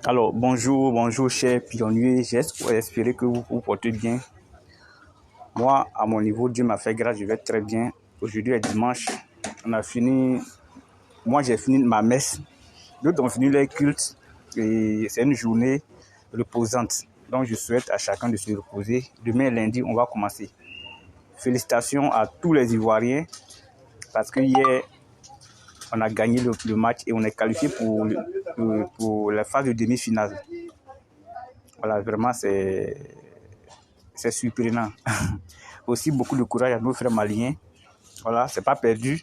Alors, bonjour chers pionniers, j'espère que vous vous portez bien. Moi, à mon niveau, Dieu m'a fait grâce, je vais très bien. Aujourd'hui est dimanche, moi j'ai fini ma messe, d'autres ont fini leur culte et c'est une journée reposante. Donc je souhaite à chacun de se reposer. Demain lundi, on va commencer. Félicitations à tous les Ivoiriens parce que hier, on a gagné le match et on est qualifié pour la phase de demi-finale. Voilà, vraiment, c'est surprenant. Aussi, beaucoup de courage à nos frères maliens. Voilà, c'est pas perdu.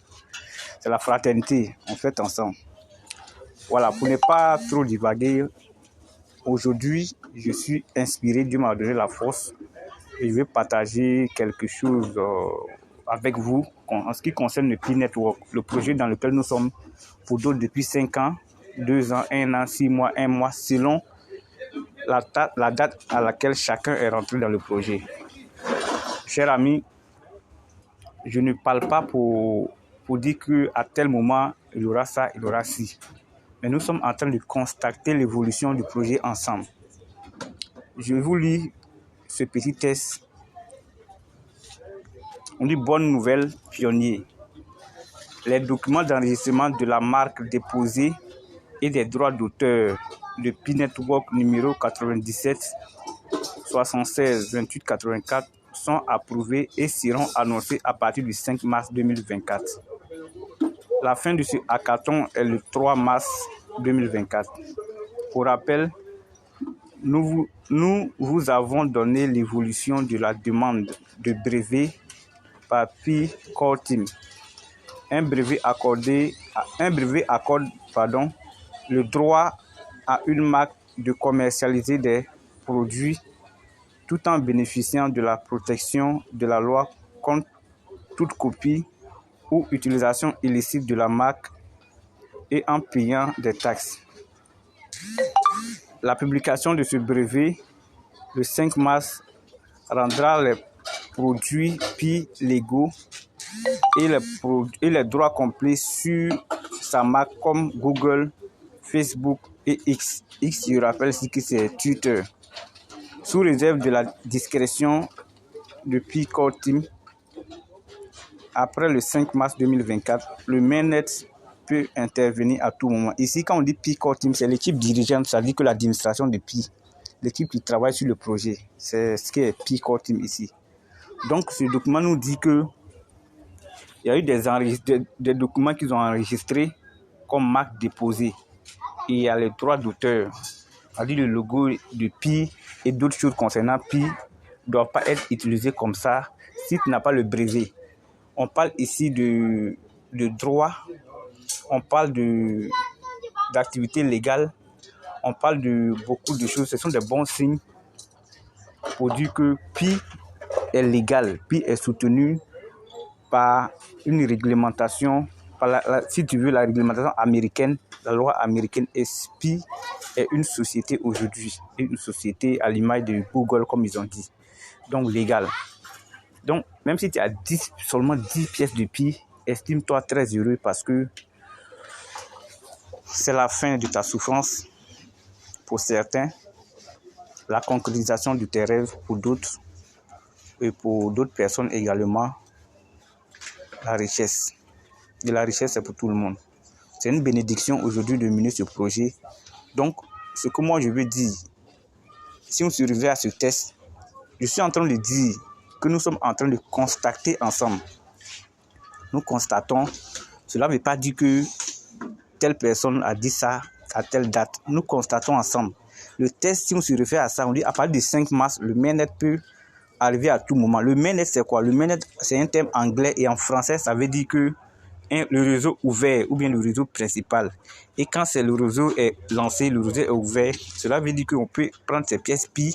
C'est la fraternité. On fait ensemble. Voilà, pour ne pas trop divaguer, aujourd'hui, je suis inspiré. Dieu m'a donné la force. Et je vais partager quelque chose avec vous en ce qui concerne le Pi Network, le projet dans lequel nous sommes pour d'autres depuis 5 ans, 2 ans, 1 an, 6 mois, 1 mois, selon la date à laquelle chacun est rentré dans le projet. Chers amis, je ne parle pas pour dire qu'à tel moment, il y aura ça, il y aura ci. Mais nous sommes en train de constater l'évolution du projet ensemble. Je vous lis ce petit test. On dit bonne nouvelle, pionnier. Les documents d'enregistrement de la marque déposée et des droits d'auteur de Pi Network numéro 97 76 28 84 sont approuvés et seront annoncés à partir du 5 mars 2024. La fin de ce hackathon est le 3 mars 2024. Pour rappel, nous vous avons donné l'évolution de la demande de brevet par Pi Core Team. Un brevet accorde le droit à une marque de commercialiser des produits tout en bénéficiant de la protection de la loi contre toute copie ou utilisation illicite de la marque et en payant des taxes. La publication de ce brevet le 5 mars rendra les produits Pi légaux et les droits complets sur sa marque comme Google, Facebook et X. X, je rappelle ici que c'est Twitter. Sous réserve de la discrétion de Pi Core Team, après le 5 mars 2024, le mainnet peut intervenir à tout moment. Ici, quand on dit Pi Core Team, c'est l'équipe dirigeante, ça veut dire que l'administration de Pi, l'équipe qui travaille sur le projet, c'est ce qui est Pi Core Team ici. Donc, ce document nous dit que il y a eu des documents qu'ils ont enregistrés comme marque déposée. Et il y a les droits d'auteur, c'est-à-dire le logo de Pi et d'autres choses concernant Pi ne doivent pas être utilisées comme ça si tu n'as pas le brevet. On parle ici de droit, on parle d'activités légales, on parle de beaucoup de choses. Ce sont des bons signes pour dire que Pi est légal, Pi est soutenu par une réglementation, si tu veux, la réglementation américaine, la loi américaine. Et Pi est une société aujourd'hui, une société à l'image de Google, comme ils ont dit, donc légale. Donc, même si tu as seulement 10 pièces de Pi, estime-toi très heureux parce que c'est la fin de ta souffrance pour certains, la concrétisation de tes rêves pour d'autres, et pour d'autres personnes également, la richesse. Et la richesse, c'est pour tout le monde. C'est une bénédiction aujourd'hui de mener ce projet. Donc, ce que moi je veux dire, si on se réfère à ce test, je suis en train de dire que nous sommes en train de constater ensemble. Nous constatons, cela ne veut pas dire que telle personne a dit ça à telle date. Nous constatons ensemble. Le test, si on se réfère à ça, on dit à partir du 5 mars, le mainnet peut arriver à tout moment. Le mainnet, c'est quoi? Le mainnet, c'est un terme anglais et en français, ça veut dire que le réseau ouvert ou bien le réseau principal. Et quand le réseau est lancé, le réseau est ouvert, cela veut dire qu'on peut prendre ces pièces Pi.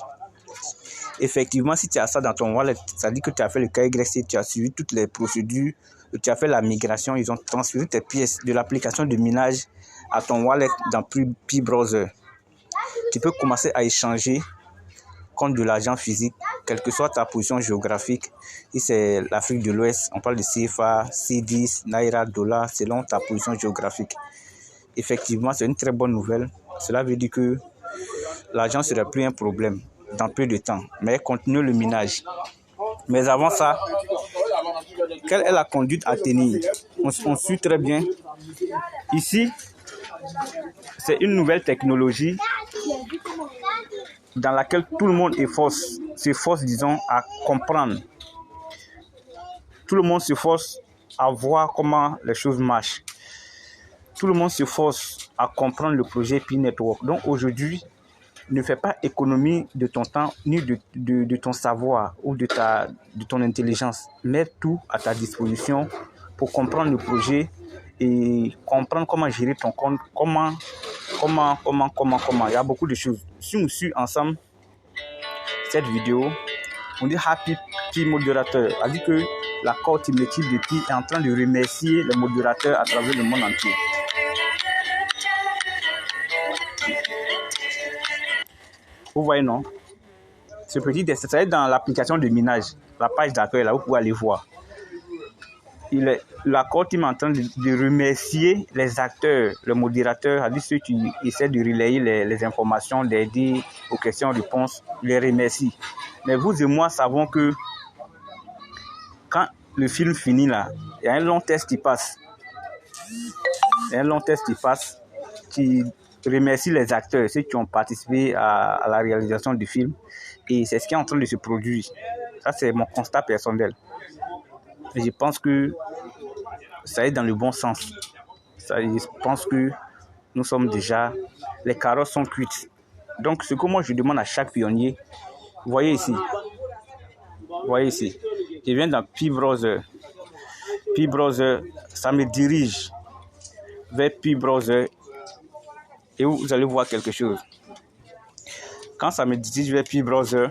Effectivement, si tu as ça dans ton wallet, ça dit que tu as fait le KYC, tu as suivi toutes les procédures, tu as fait la migration, ils ont transféré tes pièces de l'application de minage à ton wallet dans Pi Browser. Tu peux commencer à échanger contre de l'argent physique, quelle que soit ta position géographique. Si c'est l'Afrique de l'Ouest, on parle de CFA, C10, Naira, dollar, selon ta position géographique. Effectivement, c'est une très bonne nouvelle. Cela veut dire que l'argent ne serait plus un problème dans peu de temps. Mais continuez le minage. Mais avant ça, quelle est la conduite à tenir? On suit très bien. Ici, c'est une nouvelle technologie dans laquelle tout le monde s'efforce, disons, à comprendre. Tout le monde s'efforce à voir comment les choses marchent. Tout le monde s'efforce à comprendre le projet Pi Network. Donc aujourd'hui, ne fais pas économie de ton temps ni de ton savoir ou de ton intelligence. Mets tout à ta disposition pour comprendre le projet et comprendre comment gérer ton compte, comment. Il y a beaucoup de choses. Si on suit ensemble cette vidéo, on dit Happy Pi modérateur. A dit que la core team de Pi est en train de remercier les modérateurs à travers le monde entier. Vous voyez, non? Ce petit dessin, ça est dans l'application de minage, la page d'accueil, là, vous pouvez aller voir. La core team est en train de remercier les acteurs, les modérateurs, à dire ceux qui essaient de relayer les informations, d'aider aux questions-réponses, les remercie. Mais vous et moi savons que quand le film finit là, il y a un long test qui passe. Qui remercie les acteurs, ceux qui ont participé à la réalisation du film. Et c'est ce qui est en train de se produire. Ça, c'est mon constat personnel. Et je pense que ça est dans le bon sens. Je pense que nous sommes déjà... Les carottes sont cuites. Donc, ce que moi, je demande à chaque pionnier, voyez ici. Je viens dans Pi Browser. Pi Browser, ça me dirige vers Pi Browser. Et vous allez voir quelque chose. Quand ça me dirige vers Pi Browser,